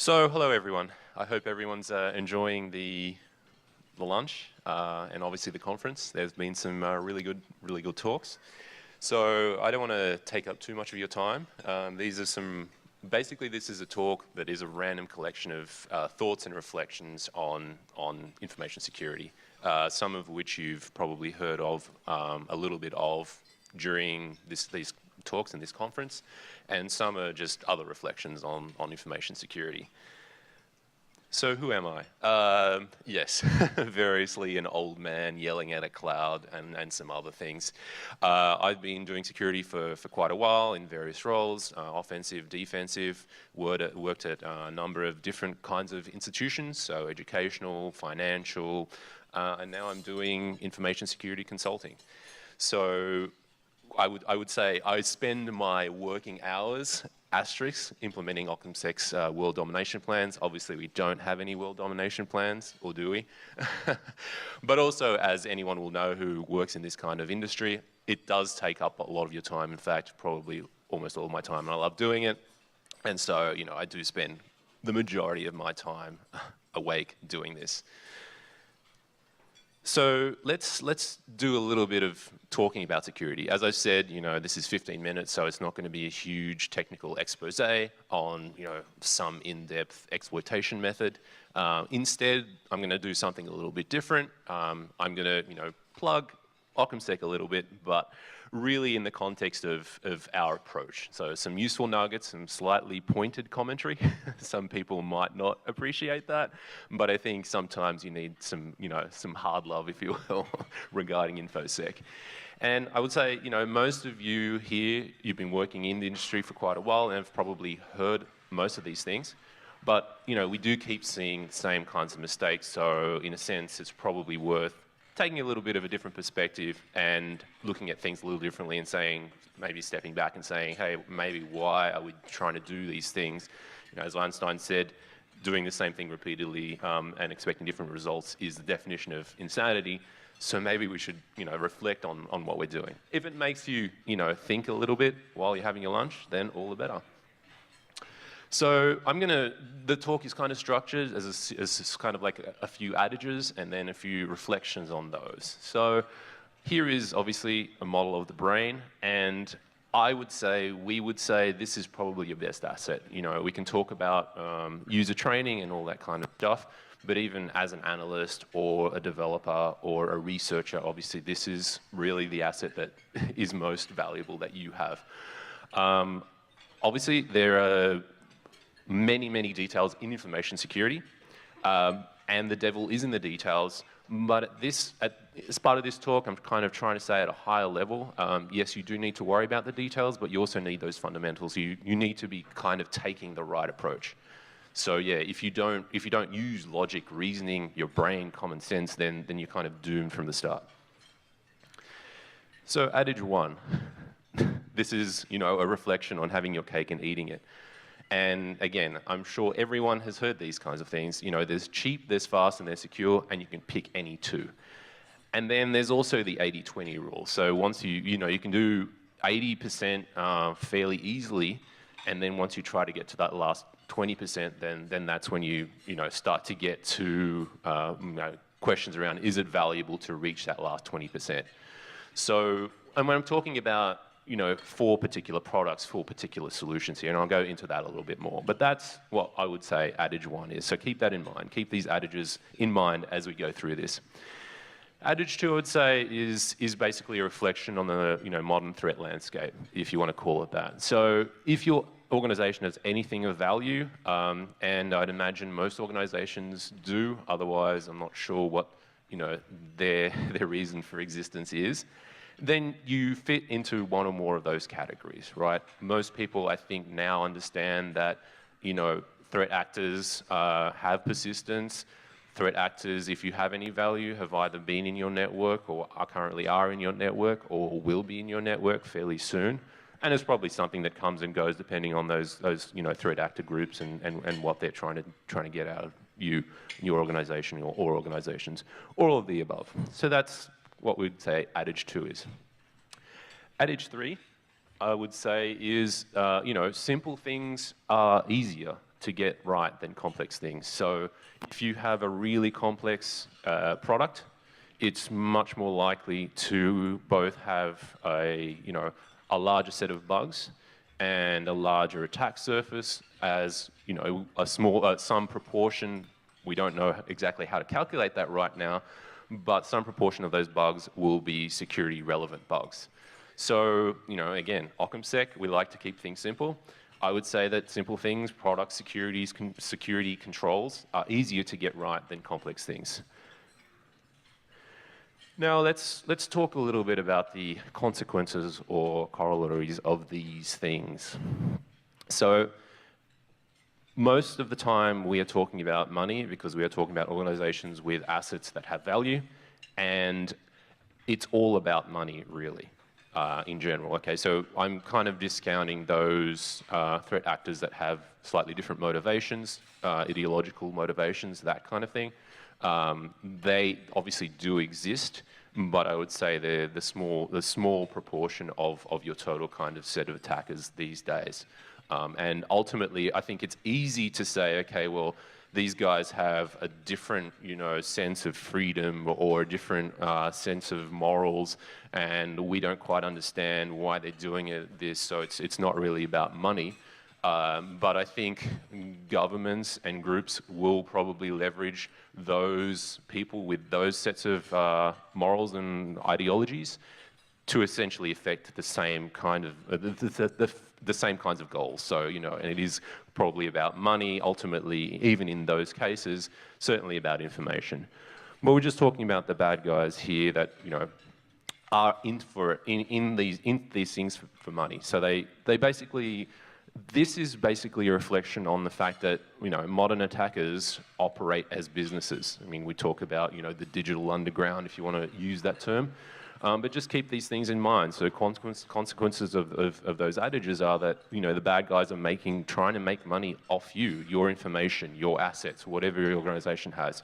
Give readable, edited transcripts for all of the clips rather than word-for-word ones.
So, hello everyone. I hope everyone's enjoying the lunch and obviously the conference. There's been some really good talks. So I don't want to take up too much of your time. Basically this is a talk that is a random collection of thoughts and reflections on information security, some of which you've probably heard of a little bit of during these talks in this conference, and some are just other reflections on information security. So who am I? Yes, variously an old man yelling at a cloud and some other things. I've been doing security for quite a while in various roles, offensive, defensive, worked at a number of different kinds of institutions, so educational, financial, and now I'm doing information security consulting. So I would say I spend my working hours implementing OccamSec's world domination plans. Obviously, we don't have any world domination plans, or do we? But also, as anyone will know who works in this kind of industry, it does take up a lot of your time. In fact, probably almost all of my time, and I love doing it. And so, you know, I do spend the majority of my time awake doing this. So let's do a little bit of talking about security. As I said, you know, this is 15 minutes, so it's not going to be a huge technical expose on, you know, some in-depth exploitation method. Instead, I'm going to do something a little bit different. I'm going to, you know, plug OccamSec a little bit, but really in the context of our approach. So some useful nuggets, some slightly pointed commentary. Some people might not appreciate that, but I think sometimes you need some, you know, some hard love, if you will, regarding InfoSec. And I would say, you know, most of you here, you've been working in the industry for quite a while and have probably heard most of these things. But, you know, we do keep seeing the same kinds of mistakes. So in a sense, it's probably worth taking a little bit of a different perspective and looking at things a little differently and saying, maybe stepping back and saying, hey, maybe why are we trying to do these things? You know, as Einstein said, doing the same thing repeatedly and expecting different results is the definition of insanity. So maybe we should, you know, reflect on what we're doing. If it makes you, you know, think a little bit while you're having your lunch, then all the better. So the talk is kind of structured as kind of like a few adages and then a few reflections on those. So here is obviously a model of the brain, and we would say this is probably your best asset. You know, we can talk about user training and all that kind of stuff, but even as an analyst or a developer or a researcher, obviously this is really the asset that is most valuable that you have. Obviously there are many details in information security, and the devil is in the details. But as part of this talk, I'm kind of trying to say at a higher level, yes, you do need to worry about the details, but you also need those fundamentals. You need to be kind of taking the right approach. So yeah, if you don't use logic, reasoning, your brain, common sense, then you're kind of doomed from the start. So adage one, this is, you know, a reflection on having your cake and eating it. And again, I'm sure everyone has heard these kinds of things. You know, there's cheap, there's fast, and there's secure, and you can pick any two. And then there's also the 80-20 rule. So once you know, you can do 80% fairly easily, and then once you try to get to that last 20%, then that's when you know, start to get to you know, questions around, is it valuable to reach that last 20%? So, and when I'm talking about, you know, for particular products, for particular solutions here, and I'll go into that a little bit more. But that's what I would say adage one is. So keep that in mind. Keep these adages in mind as we go through this. Adage two, I would say, is basically a reflection on the, you know, modern threat landscape, if you want to call it that. So if your organization has anything of value, and I'd imagine most organizations do, otherwise I'm not sure what, you know, their reason for existence is, then you fit into one or more of those categories, right? Most people, I think, now understand that, you know, threat actors have persistence. Threat actors, if you have any value, have either been in your network or currently are in your network or will be in your network fairly soon. And it's probably something that comes and goes depending on those you know, threat actor groups and what they're trying to get out of you, your organization or organizations, or all of the above. So that's what we'd say adage two is. Adage three, I would say, is, you know, simple things are easier to get right than complex things. So if you have a really complex product, it's much more likely to both have a larger set of bugs and a larger attack surface as a small some proportion. We don't know exactly how to calculate that right now, but some proportion of those bugs will be security relevant bugs. So again, OccamSec, we like to keep things simple. I would say that simple things, product security controls, are easier to get right than complex things. Now let's talk a little bit about the consequences or corollaries of these things. So most of the time we are talking about money because we are talking about organizations with assets that have value, and it's all about money really. In general. Okay, so I'm kind of discounting those threat actors that have slightly different motivations, ideological motivations, that kind of thing. They obviously do exist, but I would say they're the small proportion of your total kind of set of attackers these days. And ultimately, I think it's easy to say, okay, well, these guys have a different, sense of freedom or a different sense of morals, and we don't quite understand why they're doing this. So it's not really about money. But I think governments and groups will probably leverage those people with those sets of morals and ideologies to essentially affect the same kind of the same kinds of goals. So and it is probably about money ultimately, even in those cases, certainly about information. But we're just talking about the bad guys here that are in these things for money. So they basically, this is basically a reflection on the fact that modern attackers operate as businesses. I mean, we talk about the digital underground, if you want to use that term. But just keep these things in mind. So consequences of those adages are that the bad guys are trying to make money off you, your information, your assets, whatever your organization has.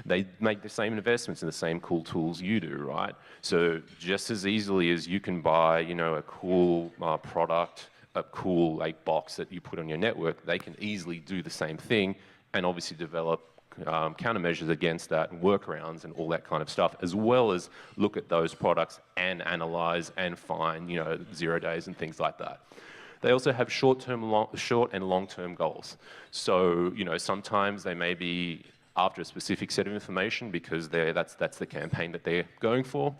They make the same investments in the same cool tools you do, right? So just as easily as you can buy a cool product, a cool box that you put on your network, they can easily do the same thing and obviously develop countermeasures against that and workarounds and all that kind of stuff, as well as look at those products and analyze and find 0 days and things like that. They also have short and long-term goals. So sometimes they may be after a specific set of information because that's the campaign that they're going for.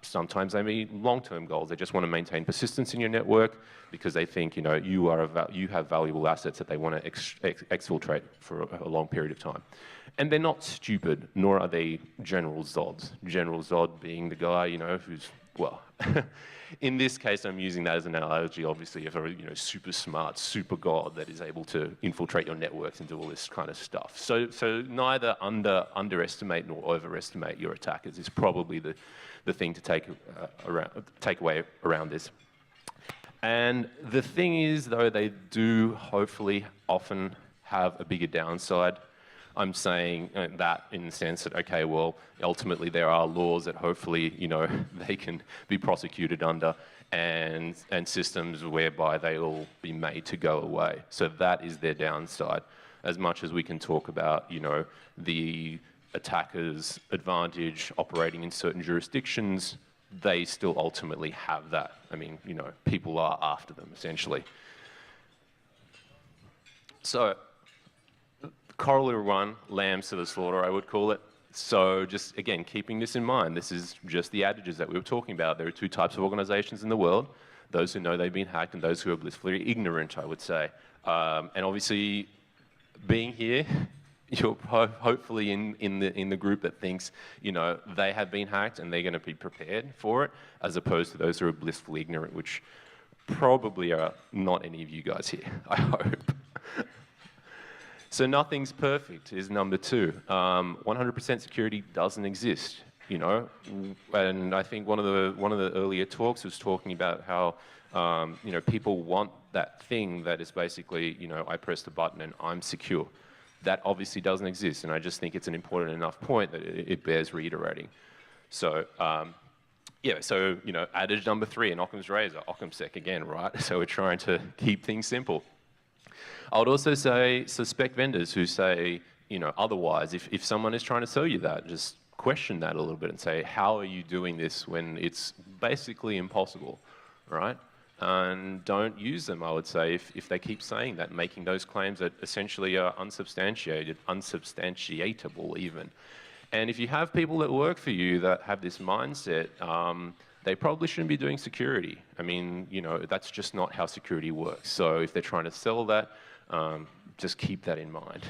Sometimes they mean long-term goals. They just want to maintain persistence in your network because they think you have valuable assets that they want to exfiltrate for a long period of time. And they're not stupid, nor are they General Zods. General Zod being the guy who's, well, in this case I'm using that as an analogy, obviously, of a super smart super god that is able to infiltrate your networks and do all this kind of stuff. So neither underestimate nor overestimate your attackers is probably the thing to take away around this. And the thing is, though, they do hopefully often have a bigger downside. I'm saying that in the sense that, okay, well, ultimately there are laws that hopefully, they can be prosecuted under, and systems whereby they'll be made to go away. So that is their downside. As much as we can talk about, the attacker's advantage operating in certain jurisdictions, they still ultimately have that. I mean, people are after them, essentially. So, corollary one, lambs to the slaughter, I would call it. So just, again, keeping this in mind, this is just the adages that we were talking about. There are two types of organizations in the world, those who know they've been hacked and those who are blissfully ignorant, I would say. And obviously, being here, you're hopefully in the group that thinks, they have been hacked and they're going to be prepared for it, as opposed to those who are blissfully ignorant, which probably are not any of you guys here, I hope. So nothing's perfect is number two. 100% security doesn't exist, and I think one of the earlier talks was talking about how people want that thing that is basically I press the button and I'm secure. That obviously doesn't exist, and I just think it's an important enough point that it bears reiterating. So adage number three in Occam's razor, OccamSec again, right? So we're trying to keep things simple. I would also say suspect vendors who say, otherwise. If someone is trying to sell you that, just question that a little bit and say, how are you doing this when it's basically impossible, right? And don't use them, I would say, if they keep saying that, making those claims that essentially are unsubstantiated, unsubstantiatable even. And if you have people that work for you that have this mindset, they probably shouldn't be doing security. I mean, that's just not how security works. So if they're trying to sell that, just keep that in mind.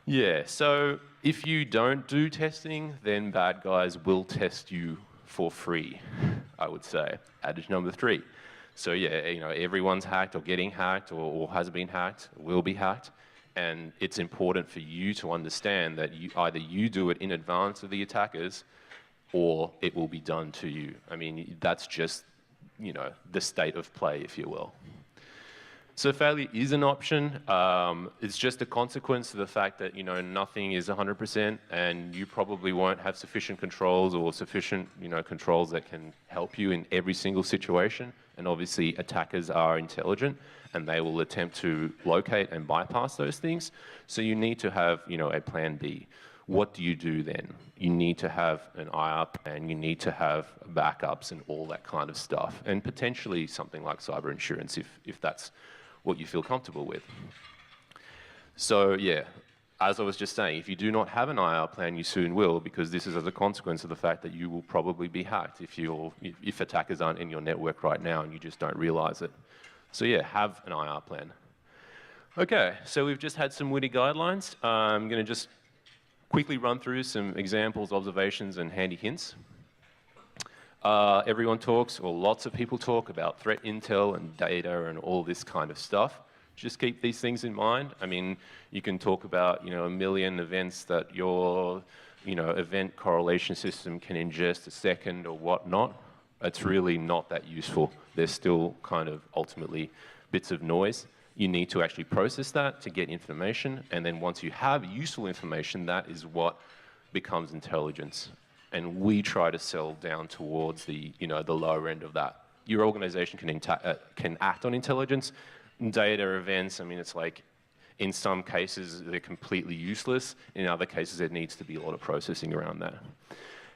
Yeah, so if you don't do testing, then bad guys will test you for free, I would say. Adage number 3. So yeah, everyone's hacked or getting hacked or has been hacked, will be hacked. And it's important for you to understand that either you do it in advance of the attackers or it will be done to you. I mean, that's just, the state of play, if you will. So failure is an option. It's just a consequence of the fact that, nothing is 100% and you probably won't have sufficient controls or sufficient, controls that can help you in every single situation. And obviously attackers are intelligent and they will attempt to locate and bypass those things. So you need to have, a plan B. What do you do then? You need to have an IR plan, you need to have backups and all that kind of stuff. And potentially something like cyber insurance if that's what you feel comfortable with. So yeah, as I was just saying, if you do not have an IR plan, you soon will, because this is as a consequence of the fact that you will probably be hacked if attackers aren't in your network right now and you just don't realize it. So yeah, have an IR plan. Okay, so we've just had some witty guidelines. I'm going to just quickly run through some examples, observations, and handy hints. Everyone talks, or lots of people talk about threat intel and data and all this kind of stuff. Just keep these things in mind. I mean, you can talk about, a million events that your, event correlation system can ingest a second or whatnot. It's really not that useful. They're still kind of ultimately bits of noise. You need to actually process that to get information. And then once you have useful information, that is what becomes intelligence. And we try to sell down towards the, the lower end of that. Your organization can act on intelligence. Data events, I mean, it's like, in some cases, they're completely useless. In other cases, there needs to be a lot of processing around that.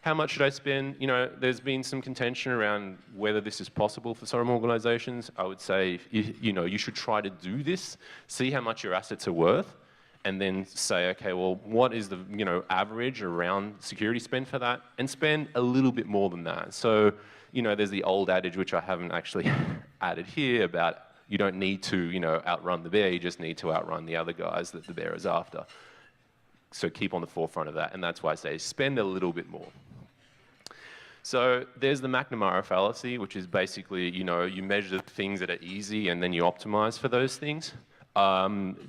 How much should I spend? There's been some contention around whether this is possible for some organizations. I would say, you should try to do this, see how much your assets are worth, and then say, okay, well, what is the average around security spend for that? And spend a little bit more than that. So, there's the old adage, which I haven't actually added here, about you don't need to outrun the bear, you just need to outrun the other guys that the bear is after. So keep on the forefront of that, and that's why I say spend a little bit more. So there's the McNamara fallacy, which is basically, you measure things that are easy and then you optimize for those things.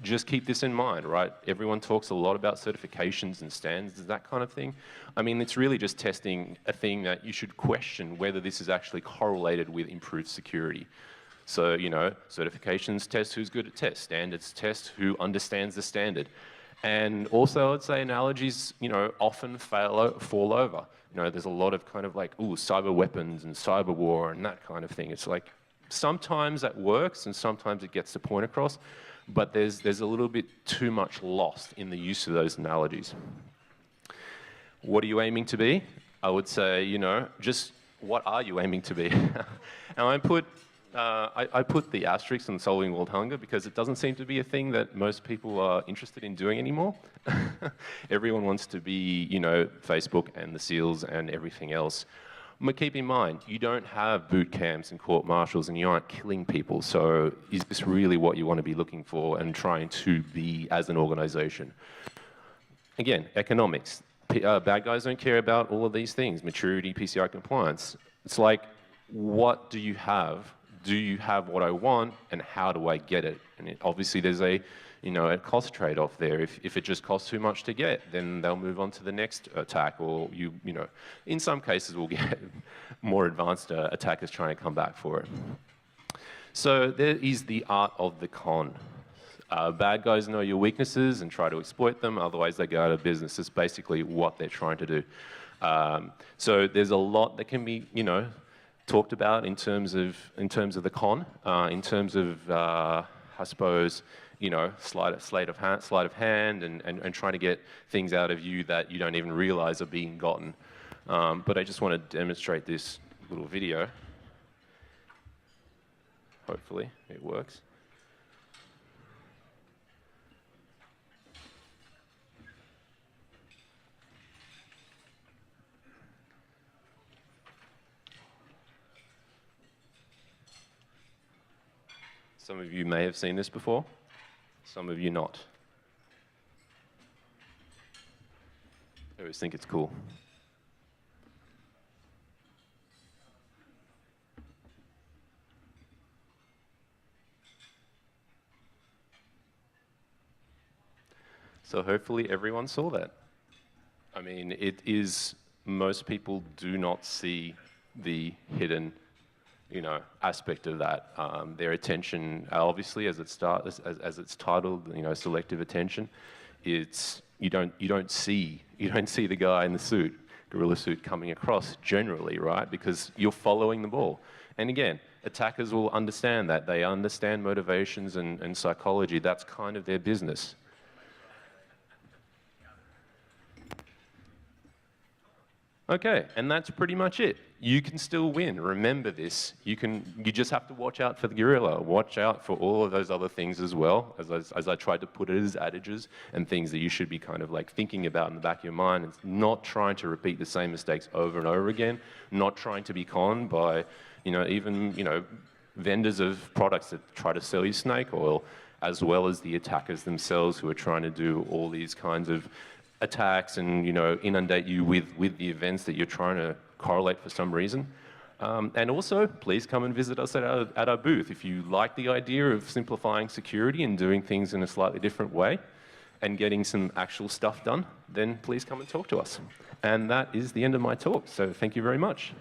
Just keep this in mind, right? Everyone talks a lot about certifications and standards, that kind of thing. I mean, it's really just testing a thing that you should question whether this is actually correlated with improved security. So, certifications test who's good at test, standards test who understands the standard. And also, I'd say analogies, often fall over. There's a lot of kind of like, cyber weapons and cyber war and that kind of thing. It's like, sometimes that works and sometimes it gets the point across, but there's a little bit too much lost in the use of those analogies. What are you aiming to be? I would say, just what are you aiming to be? And I put the asterisk on solving world hunger because it doesn't seem to be a thing that most people are interested in doing anymore. Everyone wants to be, Facebook and the SEALs and everything else. But keep in mind, you don't have boot camps and court martials and you aren't killing people. So is this really what you want to be looking for and trying to be as an organization? Again, economics. Bad guys don't care about all of these things, maturity, PCI compliance. It's like, what do you have? Do you have what I want, and how do I get it? And obviously there's a cost trade-off there. If it just costs too much to get, then they'll move on to the next attack, or in some cases we'll get more advanced attackers trying to come back for it. So there is the art of the con. Bad guys know your weaknesses and try to exploit them, otherwise they go out of business. It's basically what they're trying to do. So there's a lot that can be, talked about in terms of the con, in terms of I suppose, sleight of hand and trying to get things out of you that you don't even realize are being gotten. But I just want to demonstrate this little video. Hopefully it works. Some of you may have seen this before, some of you not. I always think it's cool. So hopefully everyone saw that. I mean, most people do not see the hidden aspect of that. Their attention, obviously, as it's titled, selective attention. You don't see the guy in the suit, gorilla suit, coming across generally, right? Because you're following the ball. And again, attackers will understand that. They understand motivations and psychology. That's kind of their business. Okay, and that's pretty much it. You can still win. Remember this. You just have to watch out for the gorilla. Watch out for all of those other things as well, as I tried to put it as adages and things that you should be kind of like thinking about in the back of your mind. It's not trying to repeat the same mistakes over and over again. Not trying to be conned by, even vendors of products that try to sell you snake oil, as well as the attackers themselves who are trying to do all these kinds of attacks and inundate you with the events that you're trying to correlate for some reason. And also, please come and visit us at our booth. If you like the idea of simplifying security and doing things in a slightly different way and getting some actual stuff done, then please come and talk to us. And that is the end of my talk, so thank you very much.